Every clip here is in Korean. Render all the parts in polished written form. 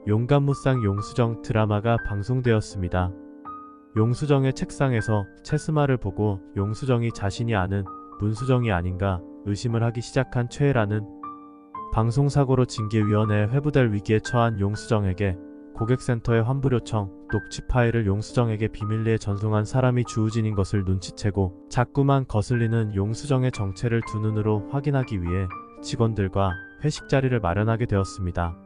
용감무쌍 용수정 드라마가 방송되었습니다. 용수정의 책상에서 채스마를 보고 용수정이 자신이 아는 문수정이 아닌가 의심을 하기 시작한 최애라는 방송사고로 징계위원회에 회부될 위기에 처한 용수정에게 고객센터에 환불 요청, 녹취 파일을 용수정에게 비밀리에 전송한 사람이 주우진인 것을 눈치채고 자꾸만 거슬리는 용수정의 정체를 두 눈으로 확인하기 위해 직원들과 회식 자리를 마련하게 되었습니다.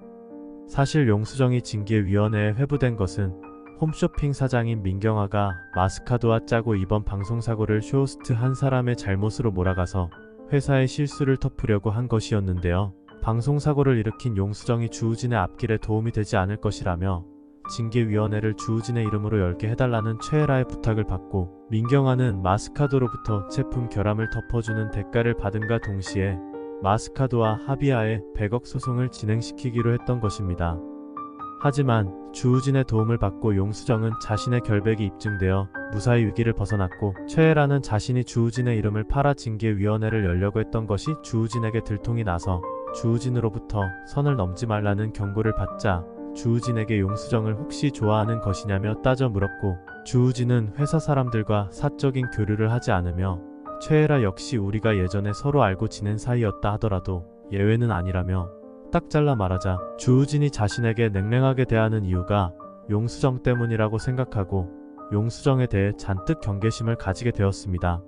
사실 용수정이 징계위원회에 회부된 것은 홈쇼핑 사장인 민경아가 마스카도와 짜고 이번 방송사고를 쇼호스트 한 사람의 잘못으로 몰아가서 회사의 실수를 덮으려고 한 것이었는데요. 방송사고를 일으킨 용수정이 주우진의 앞길에 도움이 되지 않을 것이라며 징계위원회를 주우진의 이름으로 열게 해달라는 최애라의 부탁을 받고 민경아는 마스카도로부터 제품 결함을 덮어주는 대가를 받음과 동시에 마스카도와 합의하에 100억 소송을 진행시키기로 했던 것입니다. 하지만 주우진의 도움을 받고 용수정은 자신의 결백이 입증되어 무사히 위기를 벗어났고 최애라는 자신이 주우진의 이름을 팔아 징계위원회를 열려고 했던 것이 주우진에게 들통이 나서 주우진으로부터 선을 넘지 말라는 경고를 받자 주우진에게 용수정을 혹시 좋아하는 것이냐며 따져 물었고 주우진은 회사 사람들과 사적인 교류를 하지 않으며 최애라 역시 우리가 예전에 서로 알고 지낸 사이였다 하더라도 예외는 아니라며 딱 잘라 말하자 주우진이 자신에게 냉랭하게 대하는 이유가 용수정 때문이라고 생각하고 용수정에 대해 잔뜩 경계심을 가지게 되었습니다.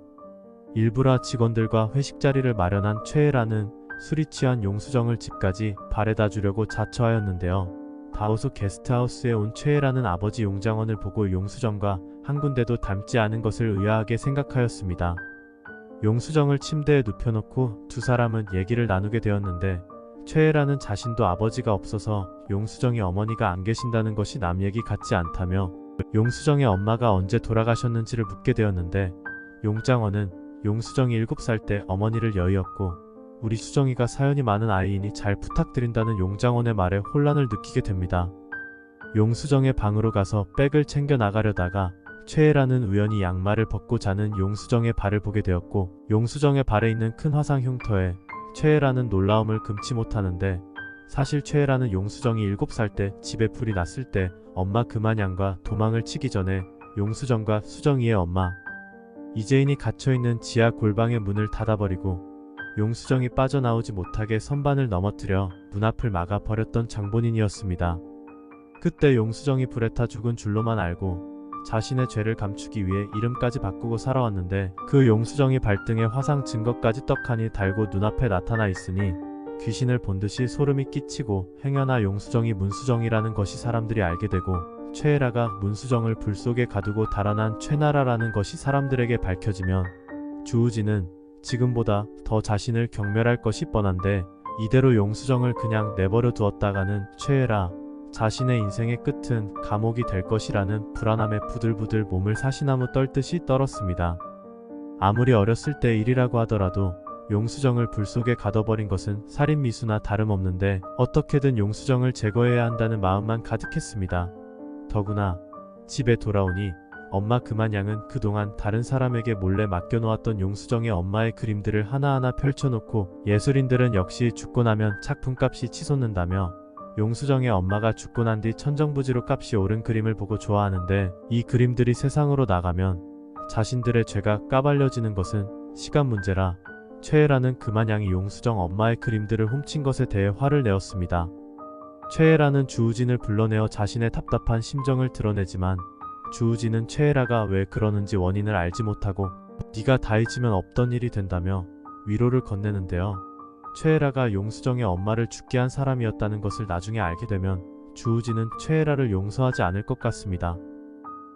일부러 직원들과 회식 자리를 마련한 최애라는 술이 취한 용수정을 집까지 바래다 주려고 자처하였는데요. 다호소 게스트하우스에 온 최애라는 아버지 용장원을 보고 용수정과 한 군데도 닮지 않은 것을 의아하게 생각하였습니다. 용수정을 침대에 눕혀놓고 두 사람은 얘기를 나누게 되었는데 최애라는 자신도 아버지가 없어서 용수정이 어머니가 안 계신다는 것이 남 얘기 같지 않다며 용수정의 엄마가 언제 돌아가셨는지를 묻게 되었는데 용장원은 용수정이 7살 때 어머니를 여의었고 우리 수정이가 사연이 많은 아이이니 잘 부탁드린다는 용장원의 말에 혼란을 느끼게 됩니다. 용수정의 방으로 가서 백을 챙겨 나가려다가 최애라는 우연히 양말을 벗고 자는 용수정의 발을 보게 되었고 용수정의 발에 있는 큰 화상 흉터에 최애라는 놀라움을 금치 못하는데 사실 최애라는 용수정이 7살 때 집에 불이 났을 때 엄마 금한양과 도망을 치기 전에 용수정과 수정이의 엄마 이재인이 갇혀있는 지하 골방의 문을 닫아버리고 용수정이 빠져나오지 못하게 선반을 넘어뜨려 문 앞을 막아버렸던 장본인이었습니다. 그때 용수정이 불에 타 죽은 줄로만 알고 자신의 죄를 감추기 위해 이름까지 바꾸고 살아왔는데 그 용수정이 발등에 화상 증거까지 떡하니 달고 눈앞에 나타나 있으니 귀신을 본 듯이 소름이 끼치고 행여나 용수정이 문수정이라는 것이 사람들이 알게 되고 최애라가 문수정을 불 속에 가두고 달아난 최나라라는 것이 사람들에게 밝혀지면 주우진은 지금보다 더 자신을 경멸할 것이 뻔한데 이대로 용수정을 그냥 내버려 두었다가는 최애라 자신의 인생의 끝은 감옥이 될 것이라는 불안함에 부들부들 몸을 사시나무 떨듯이 떨었습니다. 아무리 어렸을 때 일이라고 하더라도 용수정을 불 속에 가둬버린 것은 살인미수나 다름없는데 어떻게든 용수정을 제거해야 한다는 마음만 가득했습니다. 더구나 집에 돌아오니 엄마 금한양은 그동안 다른 사람에게 몰래 맡겨놓았던 용수정의 엄마의 그림들을 하나하나 펼쳐놓고 예술인들은 역시 죽고 나면 작품값이 치솟는다며 용수정의 엄마가 죽고 난 뒤 천정부지로 값이 오른 그림을 보고 좋아하는데 이 그림들이 세상으로 나가면 자신들의 죄가 까발려지는 것은 시간 문제라 최애라는 금한양이 용수정 엄마의 그림들을 훔친 것에 대해 화를 내었습니다. 최애라는 주우진을 불러내어 자신의 답답한 심정을 드러내지만 주우진은 최애라가 왜 그러는지 원인을 알지 못하고 네가 다 잊으면 없던 일이 된다며 위로를 건네는데요. 최애라가 용수정의 엄마를 죽게 한 사람이었다는 것을 나중에 알게 되면 주우진은 최애라를 용서하지 않을 것 같습니다.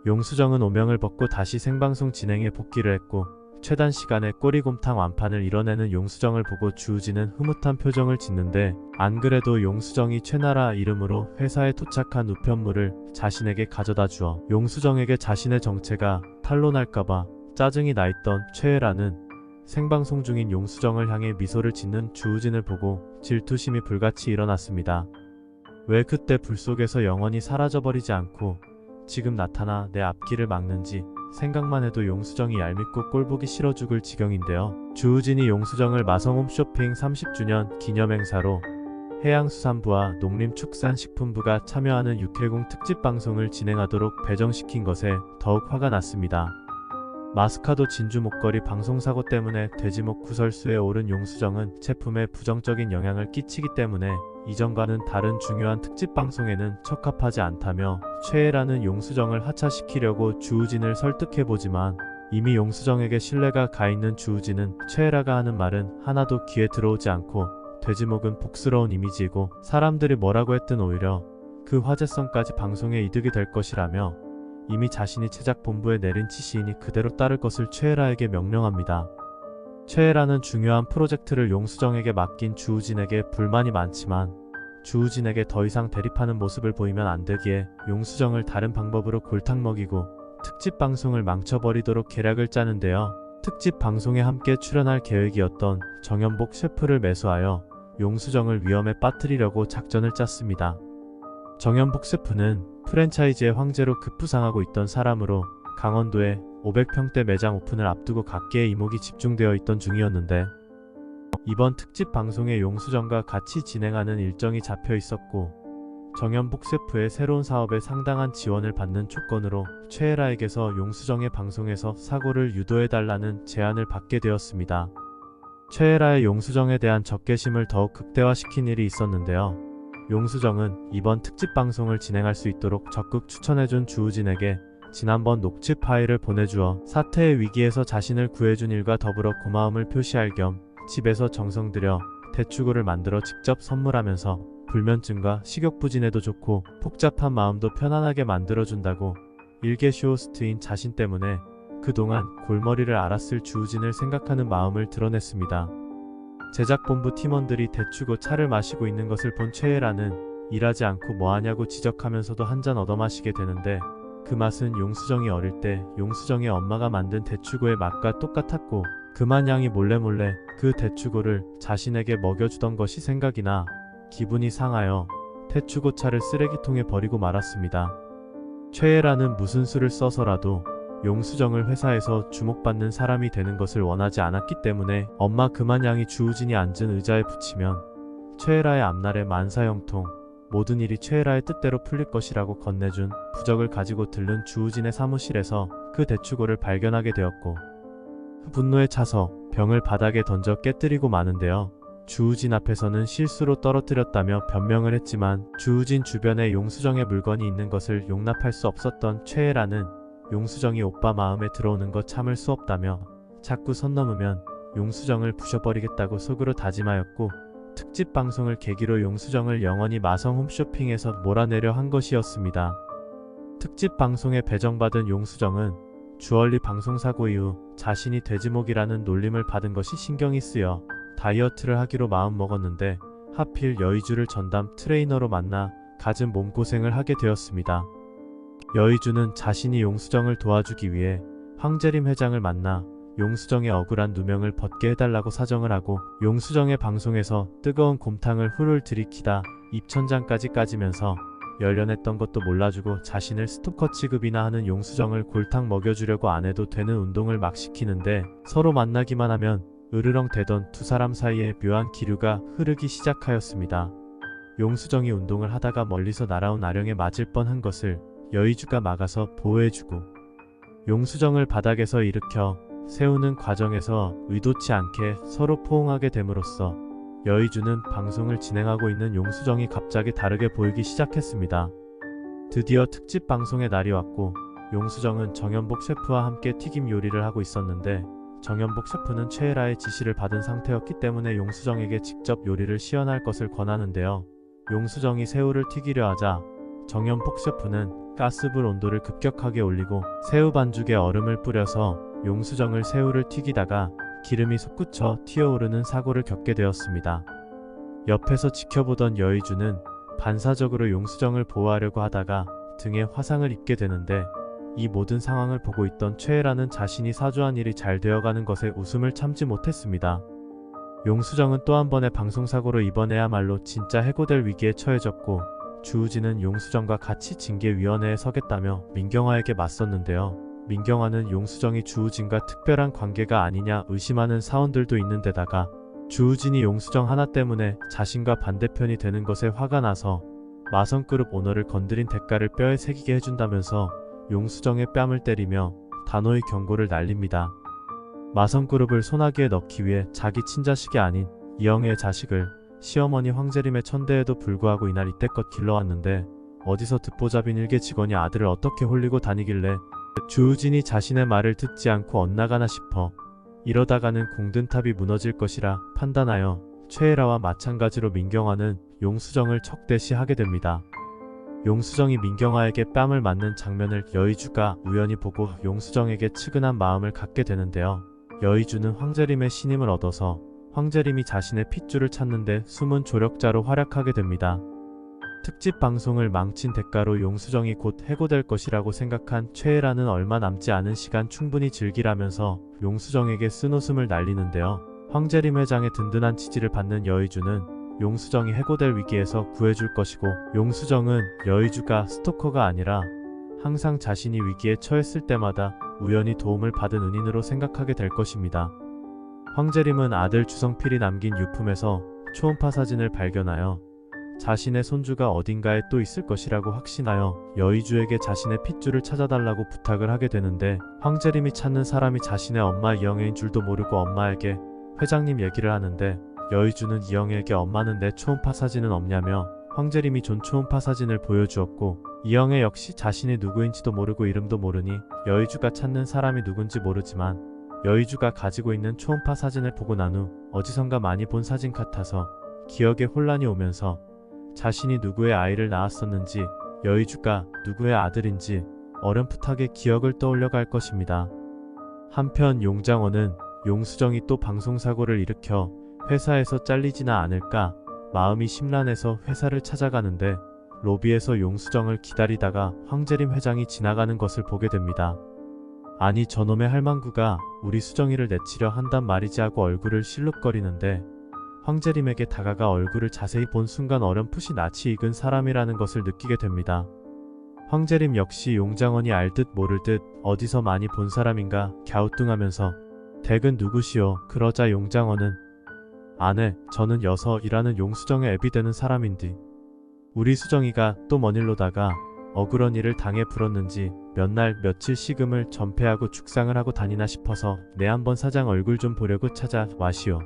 용수정은 오명을 벗고 다시 생방송 진행에 복귀를 했고 최단 시간에 꼬리곰탕 완판을 이뤄내는 용수정을 보고 주우진은 흐뭇한 표정을 짓는데 안 그래도 용수정이 최나라 이름으로 회사에 도착한 우편물을 자신에게 가져다 주어 용수정에게 자신의 정체가 탄로날까봐 짜증이 나 있던 최애라는 생방송 중인 용수정을 향해 미소를 짓는 주우진을 보고 질투심이 불같이 일어났습니다. 왜 그때 불 속에서 영원히 사라져버리지 않고 지금 나타나 내 앞길을 막는지 생각만 해도 용수정이 얄밉고 꼴보기 싫어 죽을 지경인데요. 주우진이 용수정을 마성 홈쇼핑 30주년 기념행사로 해양수산부와 농림축산식품부가 참여하는 육해공 특집 방송을 진행하도록 배정시킨 것에 더욱 화가 났습니다. 마스카도 진주 목걸이 방송사고 때문에 돼지목 구설수에 오른 용수정은 제품에 부정적인 영향을 끼치기 때문에 이전과는 다른 중요한 특집 방송에는 적합하지 않다며 최애라는 용수정을 하차시키려고 주우진을 설득해보지만 이미 용수정에게 신뢰가 가있는 주우진은 최애라가 하는 말은 하나도 귀에 들어오지 않고 돼지목은 복스러운 이미지이고 사람들이 뭐라고 했든 오히려 그 화제성까지 방송에 이득이 될 것이라며 이미 자신이 제작본부에 내린 지시이니 그대로 따를 것을 최애라에게 명령합니다. 최애라는 중요한 프로젝트를 용수정에게 맡긴 주우진에게 불만이 많지만 주우진에게 더 이상 대립하는 모습을 보이면 안 되기에 용수정을 다른 방법으로 골탕 먹이고 특집 방송을 망쳐버리도록 계략을 짜는데요. 특집 방송에 함께 출연할 계획이었던 정연복 셰프를 매수하여 용수정을 위험에 빠뜨리려고 작전을 짰습니다. 정연복 셰프는 프랜차이즈의 황제로 급부상하고 있던 사람으로 강원도에 500평대 매장 오픈을 앞두고 각계의 이목이 집중되어 있던 중이었는데 이번 특집 방송에 용수정과 같이 진행하는 일정이 잡혀 있었고 정연복 셰프의 새로운 사업에 상당한 지원을 받는 조건으로 최애라에게서 용수정의 방송에서 사고를 유도해달라는 제안을 받게 되었습니다. 최애라의 용수정에 대한 적개심을 더욱 극대화시킨 일이 있었는데요. 용수정은 이번 특집 방송을 진행할 수 있도록 적극 추천해준 주우진에게 지난번 녹취 파일을 보내주어 사태의 위기에서 자신을 구해준 일과 더불어 고마움을 표시할 겸 집에서 정성 들여 대추구를 만들어 직접 선물하면서 불면증과 식욕부진에도 좋고 복잡한 마음도 편안하게 만들어준다고 일개 쇼호스트인 자신 때문에 그동안 골머리를 앓았을 주우진을 생각하는 마음을 드러냈습니다. 제작본부 팀원들이 대추고 차를 마시고 있는 것을 본 최애라는 일하지 않고 뭐하냐고 지적하면서도 한 잔 얻어마시게 되는데 그 맛은 용수정이 어릴 때 용수정의 엄마가 만든 대추고의 맛과 똑같았고 그만양이 몰래몰래 그 대추고를 자신에게 먹여주던 것이 생각이 나 기분이 상하여 대추고차를 쓰레기통에 버리고 말았습니다. 최애라는 무슨 수를 써서라도 용수정을 회사에서 주목받는 사람이 되는 것을 원하지 않았기 때문에 엄마 그만양이 주우진이 앉은 의자에 붙이면 최애라의 앞날에 만사형통 모든 일이 최애라의 뜻대로 풀릴 것이라고 건네준 부적을 가지고 들른 주우진의 사무실에서 그 대추고를 발견하게 되었고 분노에 차서 병을 바닥에 던져 깨뜨리고 마는데요. 주우진 앞에서는 실수로 떨어뜨렸다며 변명을 했지만 주우진 주변에 용수정의 물건이 있는 것을 용납할 수 없었던 최애라는 용수정이 오빠 마음에 들어오는 거 참을 수 없다며 자꾸 선 넘으면 용수정을 부셔버리겠다고 속으로 다짐하였고 특집 방송을 계기로 용수정을 영원히 마성 홈쇼핑에서 몰아내려 한 것이었습니다. 특집 방송에 배정받은 용수정은 주얼리 방송사고 이후 자신이 돼지목이라는 놀림을 받은 것이 신경이 쓰여 다이어트를 하기로 마음먹었는데 하필 여의주를 전담 트레이너로 만나 갖은 몸고생을 하게 되었습니다. 여의주는 자신이 용수정을 도와주기 위해 황재림 회장을 만나 용수정의 억울한 누명을 벗게 해달라고 사정을 하고 용수정의 방송에서 뜨거운 곰탕을 훌훌 들이키다 입천장까지 까지면서 열연했던 것도 몰라주고 자신을 스토커 취급이나 하는 용수정을 골탕 먹여주려고 안 해도 되는 운동을 막 시키는데 서로 만나기만 하면 으르렁 대던 두 사람 사이에 묘한 기류가 흐르기 시작하였습니다. 용수정이 운동을 하다가 멀리서 날아온 아령에 맞을 뻔한 것을 여의주가 막아서 보호해주고 용수정을 바닥에서 일으켜 세우는 과정에서 의도치 않게 서로 포옹하게 됨으로써 여의주는 방송을 진행하고 있는 용수정이 갑자기 다르게 보이기 시작했습니다. 드디어 특집 방송의 날이 왔고 용수정은 정연복 셰프와 함께 튀김 요리를 하고 있었는데 정연복 셰프는 최애라의 지시를 받은 상태였기 때문에 용수정에게 직접 요리를 시연할 것을 권하는데요. 용수정이 새우를 튀기려 하자 정연복 셰프는 가스불 온도를 급격하게 올리고 새우 반죽에 얼음을 뿌려서 용수정을 새우를 튀기다가 기름이 솟구쳐 튀어오르는 사고를 겪게 되었습니다. 옆에서 지켜보던 여의주는 반사적으로 용수정을 보호하려고 하다가 등에 화상을 입게 되는데 이 모든 상황을 보고 있던 최애라는 자신이 사주한 일이 잘 되어가는 것에 웃음을 참지 못했습니다. 용수정은 또 한 번의 방송사고로 이번에야말로 진짜 해고될 위기에 처해졌고 주우진은 용수정과 같이 징계위원회에 서겠다며 민경화에게 맞섰는데요. 민경화는 용수정이 주우진과 특별한 관계가 아니냐 의심하는 사원들도 있는 데다가 주우진이 용수정 하나 때문에 자신과 반대편이 되는 것에 화가 나서 마성그룹 오너를 건드린 대가를 뼈에 새기게 해준다면서 용수정의 뺨을 때리며 단호히 경고를 날립니다. 마성그룹을 소나기에 넣기 위해 자기 친자식이 아닌 이영애의 자식을 시어머니 황재림의 천대에도 불구하고 이날 이때껏 길러왔는데 어디서 듣보잡인 일개 직원이 아들을 어떻게 홀리고 다니길래 주우진이 자신의 말을 듣지 않고 엇나가나 싶어 이러다가는 공든탑이 무너질 것이라 판단하여 최애라와 마찬가지로 민경화는 용수정을 척대시하게 됩니다. 용수정이 민경화에게 뺨을 맞는 장면을 여의주가 우연히 보고 용수정에게 측은한 마음을 갖게 되는데요. 여의주는 황재림의 신임을 얻어서 황재림이 자신의 핏줄을 찾는데 숨은 조력자로 활약하게 됩니다. 특집 방송을 망친 대가로 용수정이 곧 해고될 것이라고 생각한 최애라는 얼마 남지 않은 시간 충분히 즐기라면서 용수정에게 쓴웃음을 날리는데요. 황재림 회장의 든든한 지지를 받는 여의주는 용수정이 해고될 위기에서 구해줄 것이고 용수정은 여의주가 스토커가 아니라 항상 자신이 위기에 처했을 때마다 우연히 도움을 받은 은인으로 생각하게 될 것입니다. 황재림은 아들 주성필이 남긴 유품에서 초음파 사진을 발견하여 자신의 손주가 어딘가에 또 있을 것이라고 확신하여 여의주에게 자신의 핏줄을 찾아달라고 부탁을 하게 되는데 황재림이 찾는 사람이 자신의 엄마 이영애인 줄도 모르고 엄마에게 회장님 얘기를 하는데 여의주는 이영애에게 엄마는 내 초음파 사진은 없냐며 황재림이 존 초음파 사진을 보여주었고 이영애 역시 자신이 누구인지도 모르고 이름도 모르니 여의주가 찾는 사람이 누군지 모르지만 여의주가 가지고 있는 초음파 사진을 보고 난 후 어디선가 많이 본 사진 같아서 기억에 혼란이 오면서 자신이 누구의 아이를 낳았었는지 여의주가 누구의 아들인지 어렴풋하게 기억을 떠올려갈 것입니다. 한편 용장원은 용수정이 또 방송사고를 일으켜 회사에서 잘리지나 않을까 마음이 심란해서 회사를 찾아가는데 로비에서 용수정을 기다리다가 황재림 회장이 지나가는 것을 보게 됩니다. 아니 저놈의 할망구가 우리 수정이를 내치려 한단 말이지 하고 얼굴을 실룩거리는데 황재림에게 다가가 얼굴을 자세히 본 순간 어렴풋이 낯이 익은 사람이라는 것을 느끼게 됩니다. 황재림 역시 용장원이 알듯 모를듯 어디서 많이 본 사람인가 갸우뚱하면서 댁은 누구시오? 그러자 용장원은 아네 저는 여서이라는 용수정의 애비 되는 사람인디 우리 수정이가 또 먼 일로다가 억울한 일을 당해 불었는지 몇 날 며칠 시금을 전폐하고 죽상을 하고 다니나 싶어서 내 한번 사장 얼굴 좀 보려고 찾아와시오.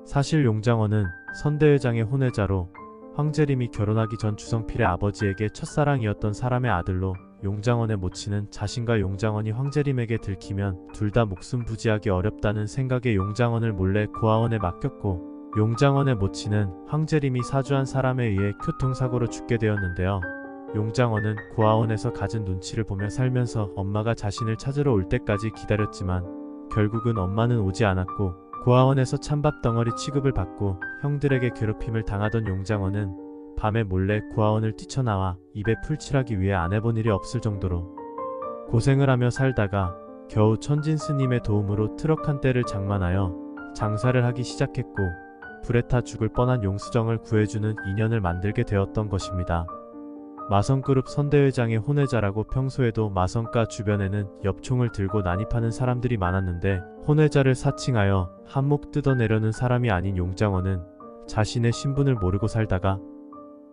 사실 용장원은 선대회장의 혼외자로 황재림이 결혼하기 전 주성필의 아버지에게 첫사랑이었던 사람의 아들로 용장원의 모친은 자신과 용장원이 황재림에게 들키면 둘 다 목숨 부지하기 어렵다는 생각에 용장원을 몰래 고아원에 맡겼고 용장원의 모친은 황재림이 사주한 사람에 의해 교통사고로 죽게 되었는데요. 용장원은 고아원에서 가진 눈치를 보며 살면서 엄마가 자신을 찾으러 올 때까지 기다렸지만 결국은 엄마는 오지 않았고 고아원에서 찬밥 덩어리 취급을 받고 형들에게 괴롭힘을 당하던 용장원은 밤에 몰래 고아원을 뛰쳐나와 입에 풀칠하기 위해 안 해본 일이 없을 정도로 고생을 하며 살다가 겨우 천진 스님의 도움으로 트럭 한 대를 장만하여 장사를 하기 시작했고 불에 타 죽을 뻔한 용수정을 구해주는 인연을 만들게 되었던 것입니다. 마성그룹 선대회장의 혼외자라고 평소에도 마성가 주변에는 엽총을 들고 난입하는 사람들이 많았는데 혼외자를 사칭하여 한몫 뜯어내려는 사람이 아닌 용장원은 자신의 신분을 모르고 살다가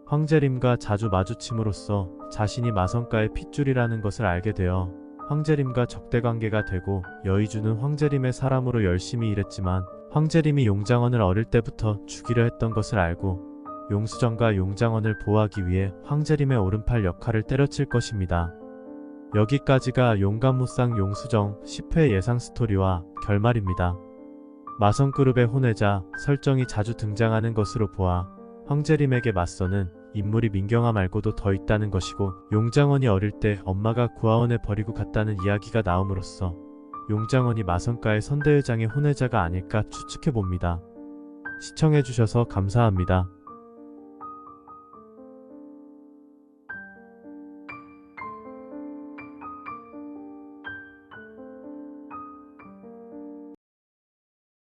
황재림과 자주 마주침으로써 자신이 마성가의 핏줄이라는 것을 알게 되어 황재림과 적대관계가 되고 여의주는 황재림의 사람으로 열심히 일했지만 황재림이 용장원을 어릴 때부터 죽이려 했던 것을 알고 용수정과 용장원을 보호하기 위해 황재림의 오른팔 역할을 때려칠 것입니다. 여기까지가 용감무쌍 용수정 10회 예상 스토리와 결말입니다. 마성그룹의 혼외자 설정이 자주 등장하는 것으로 보아 황재림에게 맞서는 인물이 민경화 말고도 더 있다는 것이고 용장원이 어릴 때 엄마가 고아원에 버리고 갔다는 이야기가 나옴으로써 용장원이 마성가의 선대회장의 혼외자가 아닐까 추측해봅니다. 시청해주셔서 감사합니다.